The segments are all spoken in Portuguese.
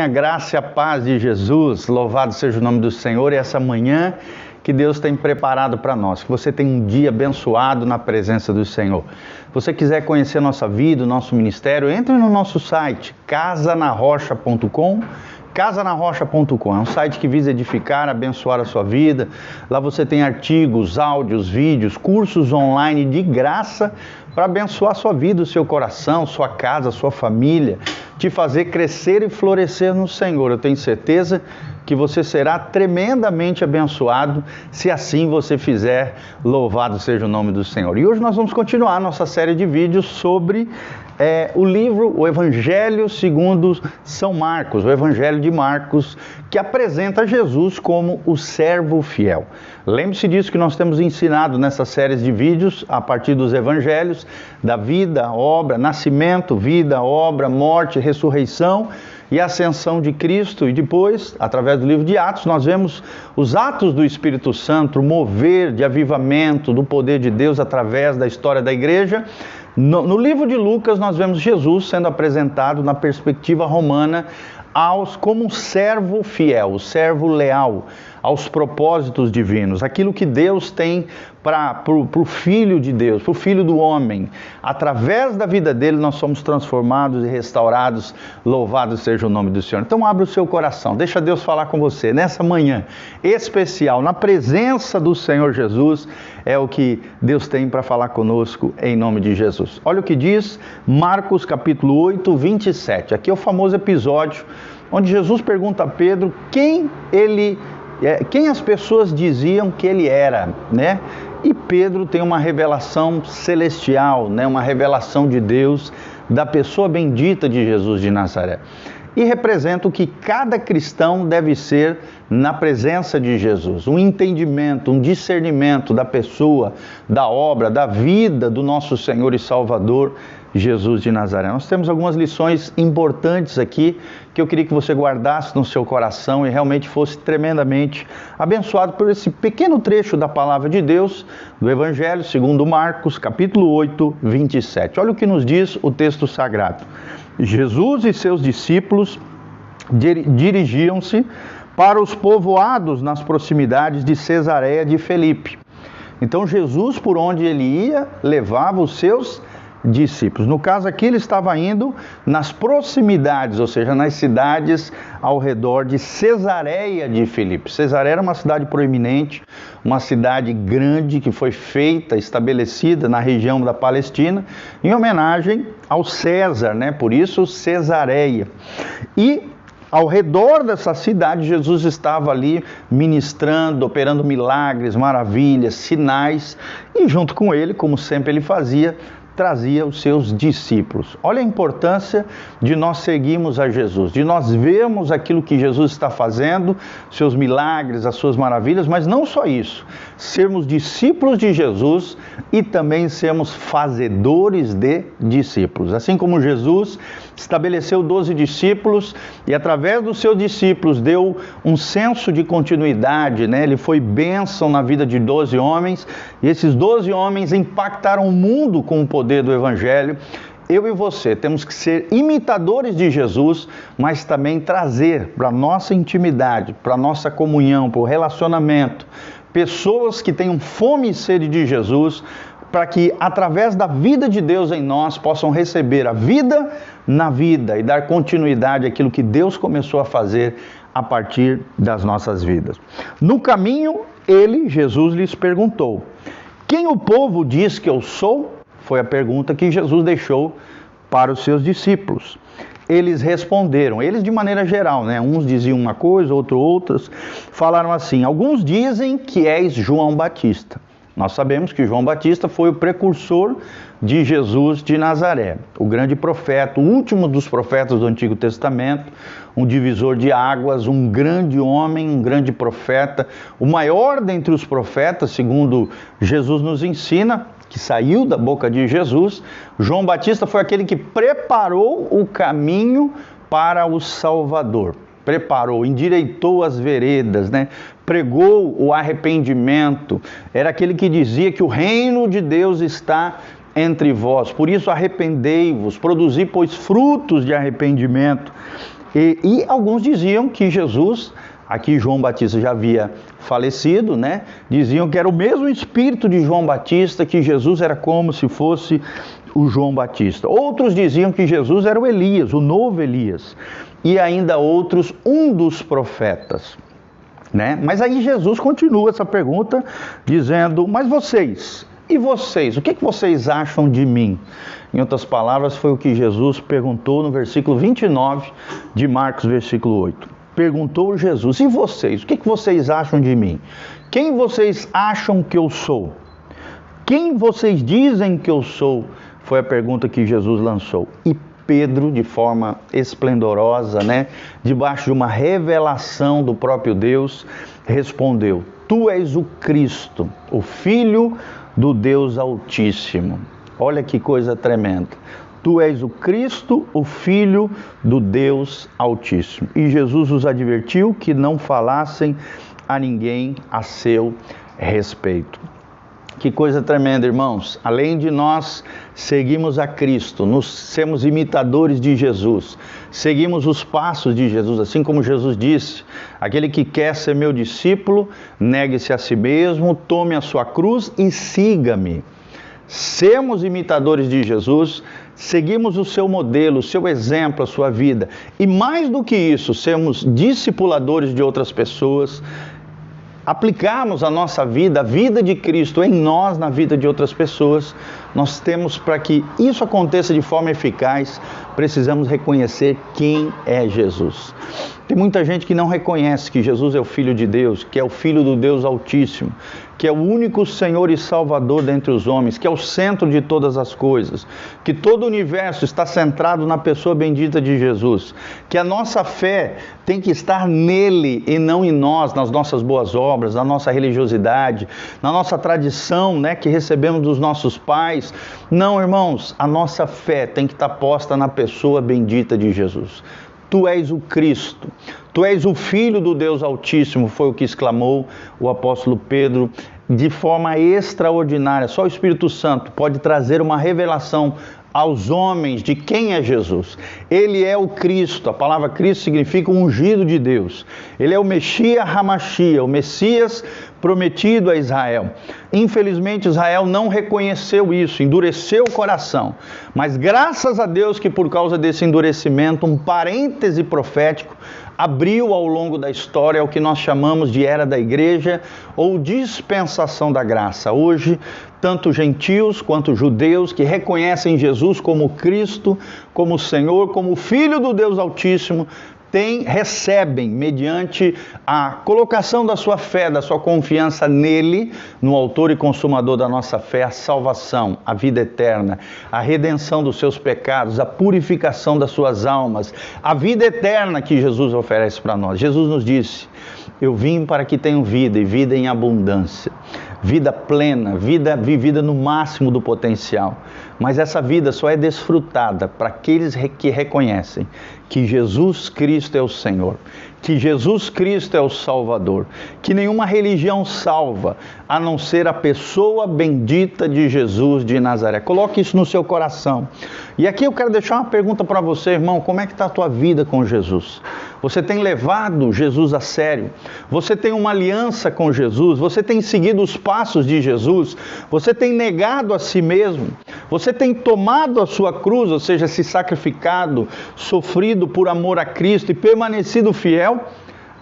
a graça e a paz de Jesus, louvado seja o nome do Senhor, e essa manhã que Deus tem preparado para nós, que você tenha um dia abençoado na presença do Senhor. Se você quiser conhecer a nossa vida, o nosso ministério, entre no nosso site, casanarrocha.com. casanarrocha.com é um site que visa edificar, abençoar a sua vida. Lá você tem artigos, áudios, vídeos, cursos online de graça para abençoar a sua vida, o seu coração, sua casa, sua família, te fazer crescer e florescer no Senhor. Eu tenho certeza que você será tremendamente abençoado se assim você fizer. Louvado seja o nome do Senhor. E hoje nós vamos continuar nossa série de vídeos sobre o livro, o Evangelho segundo São Marcos, o Evangelho de Marcos, que apresenta Jesus como o servo fiel. Lembre-se disso que nós temos ensinado nessas séries de vídeos, a partir dos evangelhos, da vida, obra, nascimento, vida, obra, morte, ressurreição e ascensão de Cristo. E depois, através do livro de Atos, nós vemos os atos do Espírito Santo, o mover de avivamento do poder de Deus através da história da igreja. No livro de Lucas, nós vemos Jesus sendo apresentado na perspectiva romana como um servo fiel, o servo leal aos propósitos divinos, aquilo que Deus tem para o Filho de Deus, para o Filho do homem. Através da vida dele nós somos transformados e restaurados, louvado seja o nome do Senhor. Então abra o seu coração, deixa Deus falar com você nessa manhã especial, na presença do Senhor Jesus, é o que Deus tem para falar conosco em nome de Jesus. Olha o que diz Marcos capítulo 8, 27, aqui é o famoso episódio onde Jesus pergunta a Pedro quem as pessoas diziam que ele era, né? E Pedro tem uma revelação celestial, né? Uma revelação de Deus, da pessoa bendita de Jesus de Nazaré. E representa o que cada cristão deve ser na presença de Jesus. Um entendimento, um discernimento da pessoa, da obra, da vida do nosso Senhor e Salvador, Jesus de Nazaré. Nós temos algumas lições importantes aqui que eu queria que você guardasse no seu coração e realmente fosse tremendamente abençoado por esse pequeno trecho da palavra de Deus, do Evangelho segundo Marcos, capítulo 8, 27. Olha o que nos diz o texto sagrado. Jesus e seus discípulos dirigiam-se para os povoados nas proximidades de Cesareia de Filipe. Então Jesus, por onde ele ia, levava os seus discípulos. No caso aqui, ele estava indo nas proximidades, ou seja, nas cidades ao redor de Cesareia de Filipe. Cesareia era uma cidade proeminente, uma cidade grande que foi feita, estabelecida na região da Palestina, em homenagem ao César, né? Por isso Cesareia. E ao redor dessa cidade, Jesus estava ali ministrando, operando milagres, maravilhas, sinais, e junto com ele, como sempre ele fazia, trazia os seus discípulos. Olha a importância de nós seguirmos a Jesus, de nós vermos aquilo que Jesus está fazendo, seus milagres, as suas maravilhas, mas não só isso, sermos discípulos de Jesus e também sermos fazedores de discípulos. Assim como Jesus estabeleceu 12 discípulos e através dos seus discípulos deu um senso de continuidade, né? Ele foi bênção na vida de 12 homens e esses 12 homens impactaram o mundo com o poder do Evangelho. Eu e você temos que ser imitadores de Jesus, mas também trazer para a nossa intimidade, para a nossa comunhão, para o relacionamento, pessoas que tenham fome e sede de Jesus, para que através da vida de Deus em nós possam receber a vida na vida e dar continuidade àquilo que Deus começou a fazer a partir das nossas vidas. No caminho, Jesus lhes perguntou: quem o povo diz que eu sou? Foi a pergunta que Jesus deixou para os seus discípulos. Eles responderam, eles de maneira geral, né? Uns diziam uma coisa, outros falaram assim: alguns dizem que és João Batista. Nós sabemos que João Batista foi o precursor de Jesus de Nazaré, o grande profeta, o último dos profetas do Antigo Testamento, um divisor de águas, um grande homem, um grande profeta, o maior dentre os profetas, segundo Jesus nos ensina, que saiu da boca de Jesus. João Batista foi aquele que preparou o caminho para o Salvador. Preparou, endireitou as veredas, né? Pregou o arrependimento. Era aquele que dizia que o reino de Deus está entre vós. Por isso arrependei-vos, produzi, pois, frutos de arrependimento. E alguns diziam que Jesus, aqui João Batista já havia falecido, né? Diziam que era o mesmo espírito de João Batista, que Jesus era como se fosse o João Batista. Outros diziam que Jesus era o Elias, o novo Elias. E ainda outros, um dos profetas, né? Mas aí Jesus continua essa pergunta dizendo, mas vocês, e vocês? O que vocês acham de mim? Em outras palavras, foi o que Jesus perguntou no versículo 29 de Marcos, versículo 8. Perguntou Jesus, e vocês? O que vocês acham de mim? Quem vocês acham que eu sou? Quem vocês dizem que eu sou? Foi a pergunta que Jesus lançou. E Pedro, de forma esplendorosa, né, debaixo de uma revelação do próprio Deus, respondeu, tu és o Cristo, o Filho do Deus Altíssimo. Olha que coisa tremenda. Tu és o Cristo, o Filho do Deus Altíssimo. E Jesus os advertiu que não falassem a ninguém a seu respeito. Que coisa tremenda, irmãos. Além de nós seguirmos a Cristo, sermos imitadores de Jesus, seguimos os passos de Jesus, assim como Jesus disse, aquele que quer ser meu discípulo, negue-se a si mesmo, tome a sua cruz e siga-me. Sermos imitadores de Jesus, seguimos o seu modelo, o seu exemplo, a sua vida. E mais do que isso, sermos discipuladores de outras pessoas, aplicarmos a nossa vida, a vida de Cristo em nós, na vida de outras pessoas, nós temos, para que isso aconteça de forma eficaz, precisamos reconhecer quem é Jesus. Tem muita gente que não reconhece que Jesus é o Filho de Deus, que é o Filho do Deus Altíssimo, que é o único Senhor e Salvador dentre os homens, que é o centro de todas as coisas, que todo o universo está centrado na pessoa bendita de Jesus, que a nossa fé tem que estar nele e não em nós, nas nossas boas obras, na nossa religiosidade, na nossa tradição, né, que recebemos dos nossos pais. Não, irmãos, a nossa fé tem que estar posta na pessoa bendita de Jesus. Tu és o Cristo, tu és o Filho do Deus Altíssimo, foi o que exclamou o apóstolo Pedro de forma extraordinária. Só o Espírito Santo pode trazer uma revelação aos homens de quem é Jesus. Ele é o Cristo, a palavra Cristo significa um ungido de Deus. Ele é o Messias Hamashia, o Messias prometido a Israel. Infelizmente Israel não reconheceu isso, endureceu o coração. Mas graças a Deus que por causa desse endurecimento, um parêntese profético abriu ao longo da história o que nós chamamos de Era da Igreja ou dispensação da graça. Hoje, tanto gentios quanto judeus que reconhecem Jesus como Cristo, como Senhor, como Filho do Deus Altíssimo, recebem, mediante a colocação da sua fé, da sua confiança nele, no autor e consumador da nossa fé, a salvação, a vida eterna, a redenção dos seus pecados, a purificação das suas almas, a vida eterna que Jesus oferece para nós. Jesus nos disse, eu vim para que tenham vida e vida em abundância. Vida plena, vida vivida no máximo do potencial. Mas essa vida só é desfrutada para aqueles que reconhecem que Jesus Cristo é o Senhor, que Jesus Cristo é o Salvador, que nenhuma religião salva, a não ser a pessoa bendita de Jesus de Nazaré. Coloque isso no seu coração. E aqui eu quero deixar uma pergunta para você, irmão, como é que está a tua vida com Jesus? Você tem levado Jesus a sério? Você tem uma aliança com Jesus? Você tem seguido os passos de Jesus? Você tem negado a si mesmo? Você tem tomado a sua cruz, ou seja, se sacrificado, sofrido por amor a Cristo e permanecido fiel?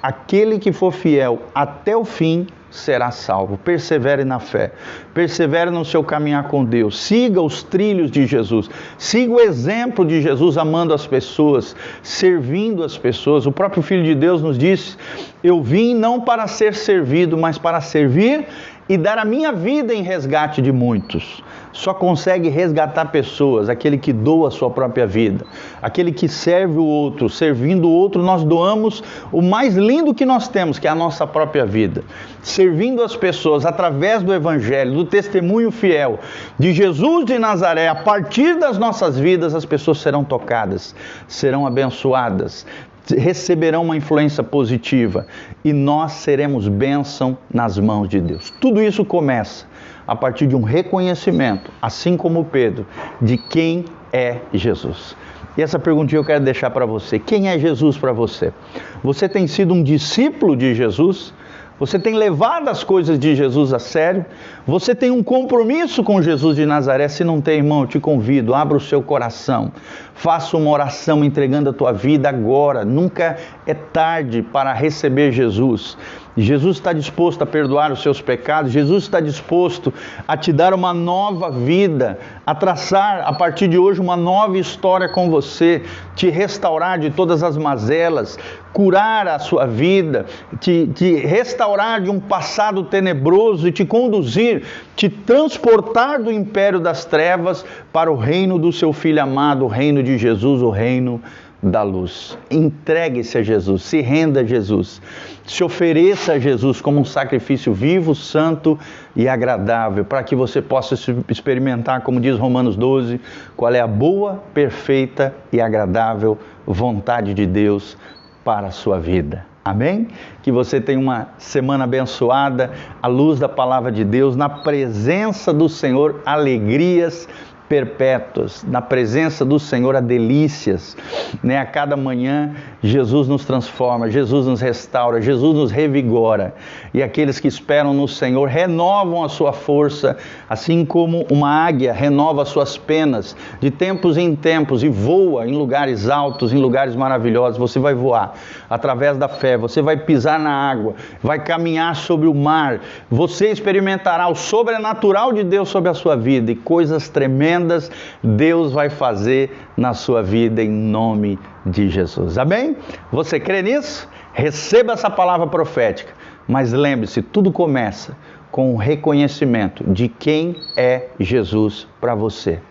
Aquele que for fiel até o fim será salvo. Persevere na fé, persevere no seu caminhar com Deus, siga os trilhos de Jesus, siga o exemplo de Jesus amando as pessoas, servindo as pessoas. O próprio Filho de Deus nos disse, eu vim não para ser servido, mas para servir e dar a minha vida em resgate de muitos. Só consegue resgatar pessoas aquele que doa a sua própria vida, aquele que serve o outro. Servindo o outro, nós doamos o mais lindo que nós temos, que é a nossa própria vida. Servindo as pessoas através do Evangelho, do testemunho fiel de Jesus de Nazaré, a partir das nossas vidas, as pessoas serão tocadas, serão abençoadas, receberão uma influência positiva e nós seremos bênção nas mãos de Deus. Tudo isso começa a partir de um reconhecimento, assim como Pedro, de quem é Jesus. E essa perguntinha eu quero deixar para você. Quem é Jesus para você? Você tem sido um discípulo de Jesus? Você tem levado as coisas de Jesus a sério? Você tem um compromisso com Jesus de Nazaré? Se não tem, irmão, eu te convido, abra o seu coração. Faça uma oração entregando a tua vida agora. Nunca é tarde para receber Jesus. Jesus está disposto a perdoar os seus pecados. Jesus está disposto a te dar uma nova vida, a traçar a partir de hoje uma nova história com você, te restaurar de todas as mazelas, curar a sua vida, te restaurar de um passado tenebroso e te conduzir, te transportar do império das trevas para o reino do seu Filho amado, o reino de Jesus, o reino da luz. Entregue-se a Jesus, se renda a Jesus, se ofereça a Jesus como um sacrifício vivo, santo e agradável, para que você possa experimentar, como diz Romanos 12, qual é a boa, perfeita e agradável vontade de Deus para a sua vida. Amém? Que você tenha uma semana abençoada, à luz da palavra de Deus, na presença do Senhor, alegrias perpétuas, na presença do Senhor há delícias, né? A cada manhã Jesus nos transforma, Jesus nos restaura, Jesus nos revigora, e aqueles que esperam no Senhor renovam a sua força, assim como uma águia renova as suas penas de tempos em tempos e voa em lugares altos, em lugares maravilhosos. Você vai voar através da fé, você vai pisar na água, vai caminhar sobre o mar, você experimentará o sobrenatural de Deus sobre a sua vida, e coisas tremendas Deus vai fazer na sua vida em nome de Jesus. Amém? Você crê nisso? Receba essa palavra profética. Mas lembre-se, tudo começa com o reconhecimento de quem é Jesus para você.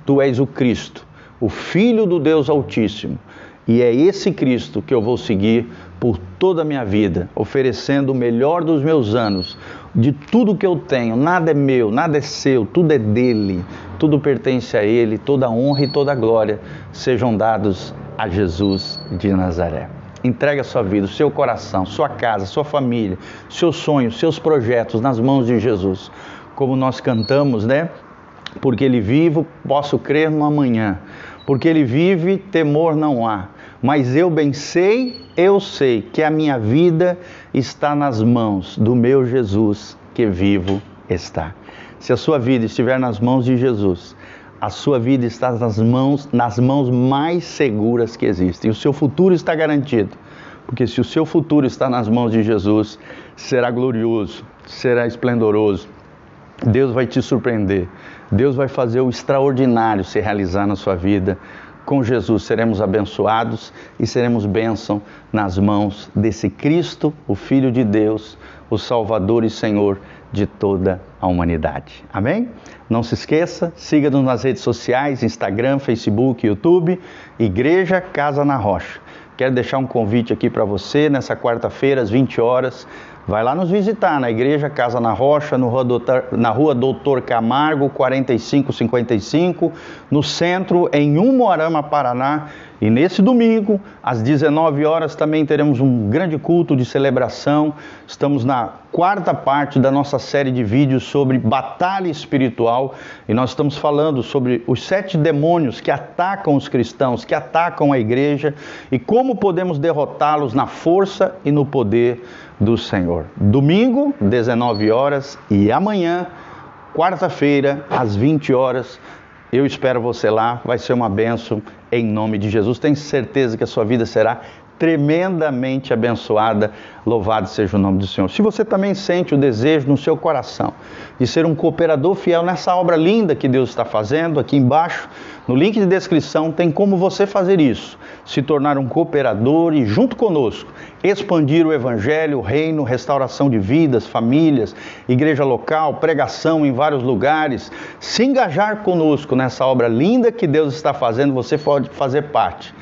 Tu és o Cristo, o Filho do Deus Altíssimo. E é esse Cristo que eu vou seguir por toda a minha vida, oferecendo o melhor dos meus anos, de tudo que eu tenho. Nada é meu, nada é seu, tudo é dele, tudo pertence a ele, toda a honra e toda a glória sejam dados a Jesus de Nazaré. Entregue a sua vida, o seu coração, sua casa, sua família, seus sonhos, seus projetos nas mãos de Jesus. Como nós cantamos, né? Porque ele vive, posso crer no amanhã. Porque ele vive, temor não há. Mas eu bem sei, eu sei que a minha vida está nas mãos do meu Jesus que vivo está. Se a sua vida estiver nas mãos de Jesus, a sua vida está nas mãos mais seguras que existem. O seu futuro está garantido. Porque se o seu futuro está nas mãos de Jesus, será glorioso, será esplendoroso. Deus vai te surpreender. Deus vai fazer o extraordinário se realizar na sua vida. Com Jesus seremos abençoados e seremos bênção nas mãos desse Cristo, o Filho de Deus, o Salvador e Senhor de toda a humanidade. Amém? Não se esqueça, siga-nos nas redes sociais, Instagram, Facebook, YouTube, Igreja Casa na Rocha. Quero deixar um convite aqui para você, nessa quarta-feira, às 20 horas, vai lá nos visitar na Igreja Casa na Rocha, na rua Doutor Camargo, 4555, no centro, em Umuarama, Paraná. E nesse domingo, às 19 horas, também teremos um grande culto de celebração. Estamos na quarta parte da nossa série de vídeos sobre batalha espiritual. E nós estamos falando sobre os 7 demônios que atacam os cristãos, que atacam a igreja, e como podemos derrotá-los na força e no poder do Senhor. Domingo, 19 horas, e amanhã, quarta-feira, às 20 horas, eu espero você lá, vai ser uma bênção em nome de Jesus. Tenho certeza que a sua vida será tremendamente abençoada. Louvado seja o nome do Senhor. Se você também sente o desejo no seu coração de ser um cooperador fiel nessa obra linda que Deus está fazendo, aqui embaixo, no link de descrição, tem como você fazer isso. Se tornar um cooperador e, junto conosco, expandir o Evangelho, o Reino, restauração de vidas, famílias, igreja local, pregação em vários lugares. Se engajar conosco nessa obra linda que Deus está fazendo, você pode fazer parte.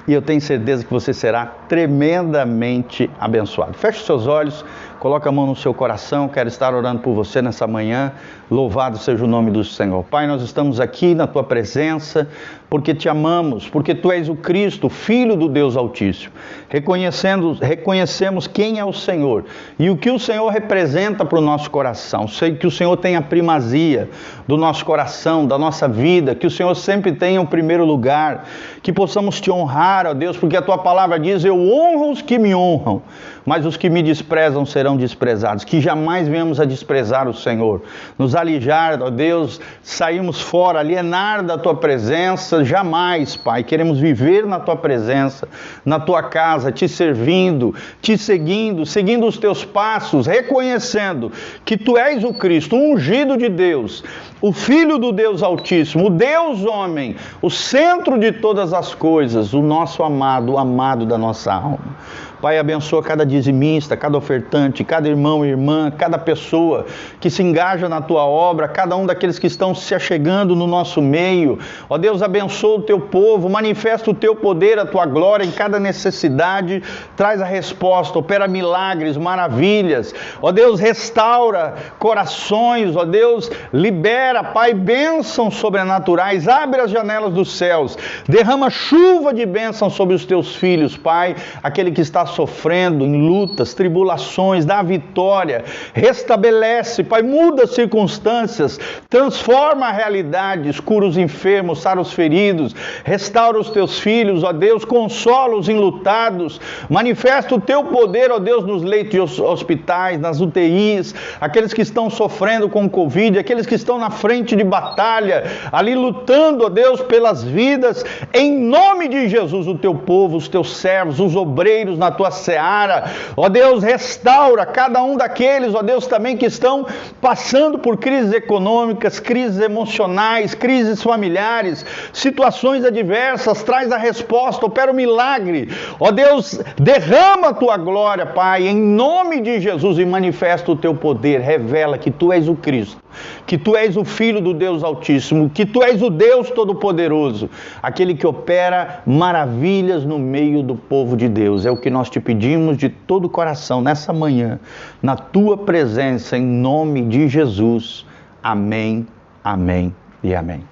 E eu tenho certeza que você será tremendamente abençoado. Feche os seus olhos, Coloca a mão no seu coração, quero estar orando por você nessa manhã. Louvado seja o nome do Senhor. Pai, nós estamos aqui na Tua presença porque Te amamos, porque Tu és o Cristo, Filho do Deus Altíssimo. Reconhecemos quem é o Senhor e o que o Senhor representa para o nosso coração. Sei que o Senhor tem a primazia do nosso coração, da nossa vida, que o Senhor sempre tenha o primeiro lugar, que possamos Te honrar, ó Deus, porque a Tua palavra diz: eu honro os que me honram, mas os que me desprezam serão desprezados. Que jamais venhamos a desprezar o Senhor, nos alijar, ó Deus, sairmos fora, alienar da Tua presença, jamais, Pai. Queremos viver na Tua presença, na Tua casa, Te servindo, Te seguindo, seguindo os Teus passos, reconhecendo que Tu és o Cristo, o ungido de Deus, o Filho do Deus Altíssimo, o Deus homem, o centro de todas as coisas, o nosso amado, o amado da nossa alma. Pai, abençoa cada dizimista, cada ofertante, cada irmão e irmã, cada pessoa que se engaja na Tua obra, cada um daqueles que estão se achegando no nosso meio. Ó Deus, abençoa o Teu povo, manifesta o Teu poder, a Tua glória em cada necessidade, traz a resposta, opera milagres, maravilhas. Ó Deus, restaura corações, ó Deus, libera, Pai, bênçãos sobrenaturais, abre as janelas dos céus, derrama chuva de bênçãos sobre os Teus filhos, Pai, aquele que está sofrendo em lutas, tribulações, dá vitória, restabelece, Pai, muda as circunstâncias, transforma a realidade, cura os enfermos, sara os feridos, restaura os Teus filhos, ó Deus, consola os enlutados, manifesta o Teu poder, ó Deus, nos leitos de hospitais, nas UTIs, aqueles que estão sofrendo com Covid, aqueles que estão na frente de batalha, ali lutando, ó Deus, pelas vidas, em nome de Jesus, o Teu povo, os Teus servos, os obreiros na Tua seara, ó Deus, restaura cada um daqueles, ó Deus, também que estão passando por crises econômicas, crises emocionais, crises familiares, situações adversas, traz a resposta, opera o milagre, ó Deus, derrama a Tua glória, Pai, em nome de Jesus, e manifesta o Teu poder, revela que Tu és o Cristo, que Tu és o Filho do Deus Altíssimo, que Tu és o Deus Todo-Poderoso, aquele que opera maravilhas no meio do povo de Deus. É o que nós Te pedimos de todo o coração nessa manhã, na Tua presença, em nome de Jesus. Amém, amém e amém.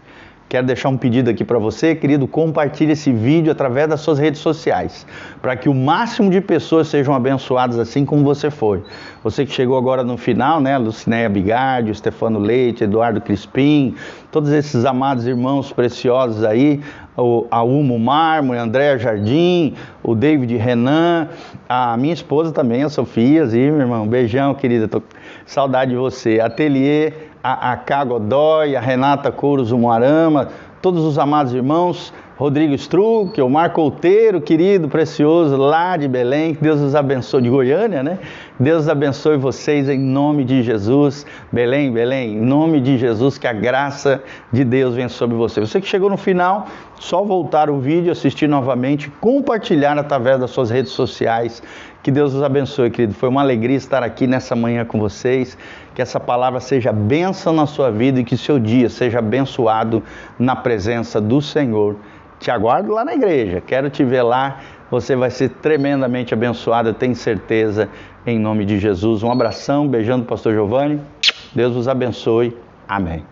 Quero deixar um pedido aqui para você, querido, compartilhe esse vídeo através das suas redes sociais, para que o máximo de pessoas sejam abençoadas assim como você foi. Você que chegou agora no final, né, Lucinéia Bigardi, Stefano Leite, Eduardo Crispim, todos esses amados irmãos preciosos aí, a Umo Mármore, Andréa Jardim, o David Renan, a minha esposa também, a Sofia, meu irmão, beijão, querida, tô com saudade de você, Ateliê, a Cá Godoy, a Renata Couros Umuarama, todos os amados irmãos, Rodrigo Struck, o Marco Outeiro, querido, precioso, lá de Belém, que Deus os abençoe, de Goiânia, né? Deus abençoe vocês em nome de Jesus. Belém, em nome de Jesus, que a graça de Deus venha sobre você. Você que chegou no final, só voltar o vídeo, assistir novamente, compartilhar através das suas redes sociais. Que Deus os abençoe, querido. Foi uma alegria estar aqui nessa manhã com vocês. Que essa palavra seja bênção na sua vida e que seu dia seja abençoado na presença do Senhor. Te aguardo lá na igreja. Quero te ver lá. Você vai ser tremendamente abençoado, eu tenho certeza, em nome de Jesus. Um abração, beijando o pastor Giovanni. Deus os abençoe. Amém.